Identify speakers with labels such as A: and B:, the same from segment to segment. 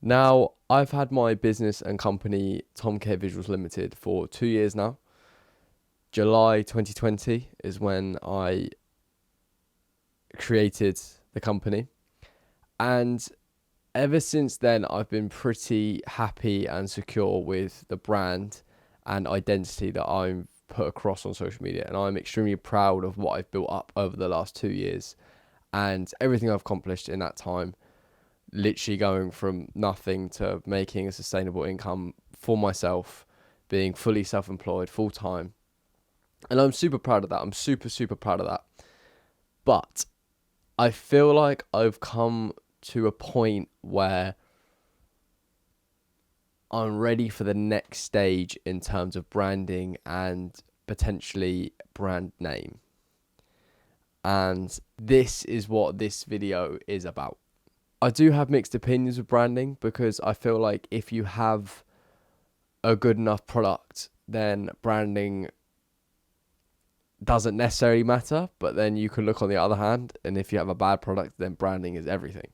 A: Now, I've had my business and company, Tom K Visuals Limited, for 2 years now. July 2020 is when I created the company. And ever since then, I've been pretty happy and secure with the brand and identity that I'm put across on social media. And I'm extremely proud of what I've built up over the last 2 years and everything I've accomplished in that time. Literally going from nothing to making a sustainable income for myself, being fully self-employed, full-time. And I'm super proud of that. I'm super, super proud of that. But I feel like I've come to a point where I'm ready for the next stage in terms of branding and potentially brand name. And this is what this video is about. I do have mixed opinions with branding because I feel like if you have a good enough product, then branding doesn't necessarily matter. But then you can look on the other hand, and if you have a bad product, then branding is everything.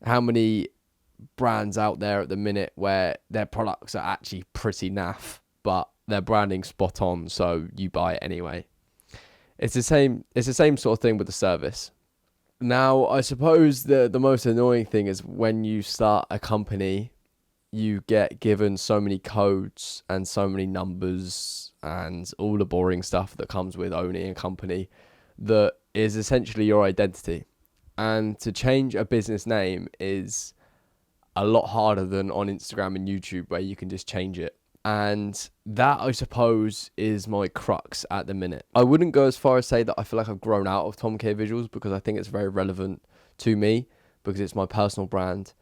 A: How many brands out there at the minute where their products are actually pretty naff, but their branding's spot on, so you buy it anyway? It's the same sort of thing with the service. Now, I suppose the most annoying thing is when you start a company, you get given so many codes and so many numbers and all the boring stuff that comes with owning a company that is essentially your identity. And to change a business name is a lot harder than on Instagram and YouTube where you can just change it. And that, I suppose, is my crux at the minute. I wouldn't go as far as say that I feel like I've grown out of Tom K Visuals because I think it's very relevant to me because it's my personal brand.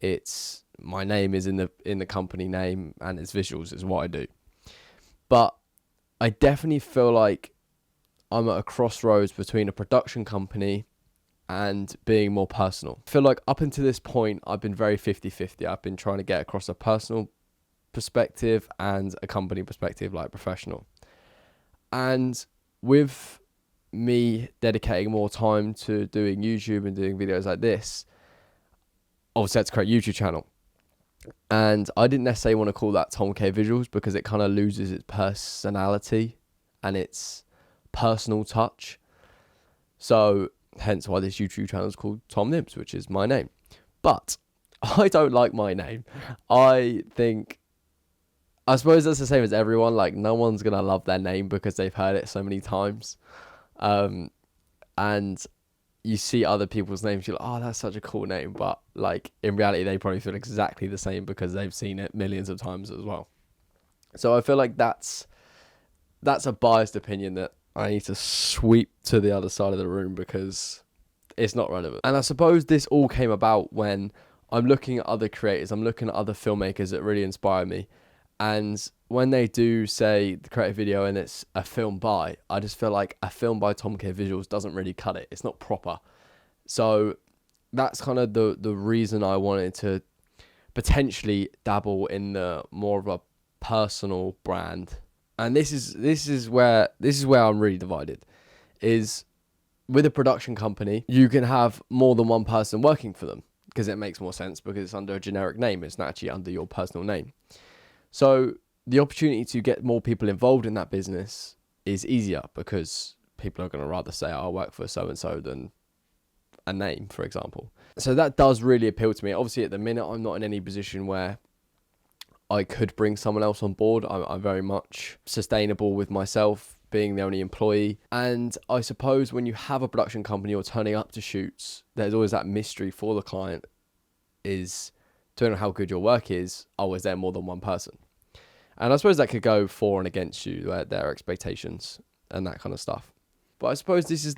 A: It's my name is in the company name and it's visuals is what I do. But I definitely feel like I'm at a crossroads between a production company and being more personal. I feel like up until this point, I've been very 50-50. I've been trying to get across a personal perspective and a company perspective, like professional. And with me dedicating more time to doing YouTube and doing videos like this, obviously I had to create a YouTube channel. And I didn't necessarily want to call that Tom K Visuals because it kind of loses its personality and its personal touch. So hence why this YouTube channel is called Tom Nibs, which is my name. But I don't like my name. I suppose that's the same as everyone. Like, no one's going to love their name because they've heard it so many times. And you see other people's names, you're like, oh, that's such a cool name. But, like, in reality, they probably feel exactly the same because they've seen it millions of times as well. So I feel like that's a biased opinion that I need to sweep to the other side of the room because it's not relevant. And I suppose this all came about when I'm looking at other creators. I'm looking at other filmmakers that really inspire me. And when they do say the creative video and it's a film by, I just feel like a film by Tom K Visuals doesn't really cut it. It's not proper. So that's kind of the reason I wanted to potentially dabble in the more of a personal brand. And this is where I'm really divided. Is with a production company, you can have more than one person working for them because it makes more sense because it's under a generic name. It's not actually under your personal name. So the opportunity to get more people involved in that business is easier because people are going to rather say, I work for so-and-so than a name, for example. So that does really appeal to me. Obviously, at the minute, I'm not in any position where I could bring someone else on board. I'm very much sustainable with myself being the only employee. And I suppose when you have a production company or turning up to shoots, there's always that mystery for the client is to know how good your work is. Oh, is there more than one person? And I suppose that could go for and against you, their expectations and that kind of stuff. But I suppose this is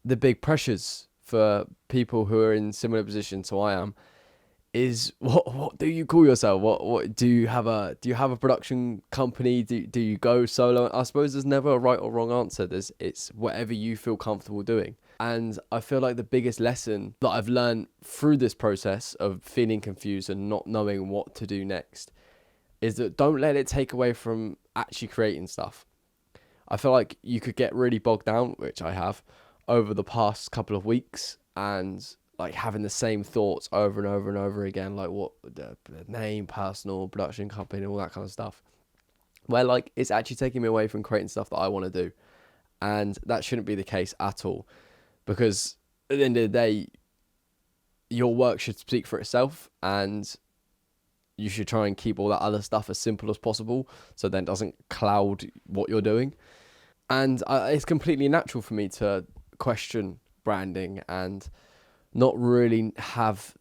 A: the big pressures for people who are in similar positions to I am. Is what do you call yourself? What do you have a production company? Do you go solo? I suppose there's never a right or wrong answer. It's whatever you feel comfortable doing. And I feel like the biggest lesson that I've learned through this process of feeling confused and not knowing what to do next is that don't let it take away from actually creating stuff. I feel like you could get really bogged down, which I have, over the past couple of weeks, and like having the same thoughts over and over and over again, like what the name, personal, production company, all that kind of stuff. Where like it's actually taking me away from creating stuff that I want to do, and that shouldn't be the case at all, because at the end of the day, your work should speak for itself, and you should try and keep all that other stuff as simple as possible, so then it doesn't cloud what you're doing. And it's completely natural for me to question branding and not really have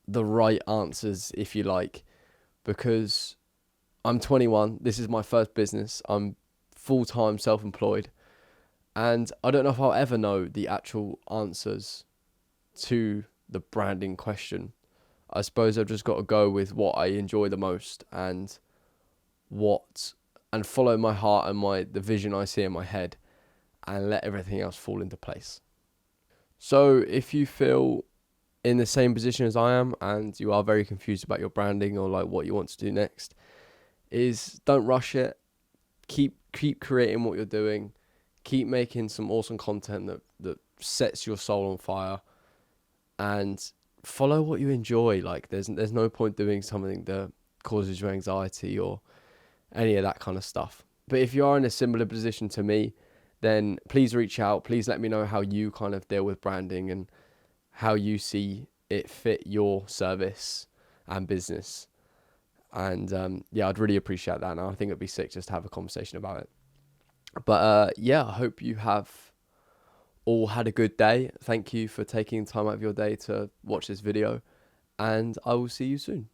A: the right answers, if you like, because I'm 21. This is my first business. I'm full-time self-employed, and I don't know if I'll ever know the actual answers to the branding question. I suppose I've just got to go with what I enjoy the most, what and follow my heart and the vision I see in my head, and let everything else fall into place. So if you feel in the same position as I am and you are very confused about your branding or like what you want to do next, is don't rush it. Keep creating what you're doing. Keep making some awesome content that sets your soul on fire, and follow what you enjoy. Like there's no point doing something that causes you anxiety or any of that kind of stuff. But if you are in a similar position to me, then please reach out. Please let me know how you kind of deal with branding and how you see it fit your service and business. And yeah, I'd really appreciate that. And I think it'd be sick just to have a conversation about it. But yeah, I hope you have all had a good day. Thank you for taking time out of your day to watch this video, and I will see you soon.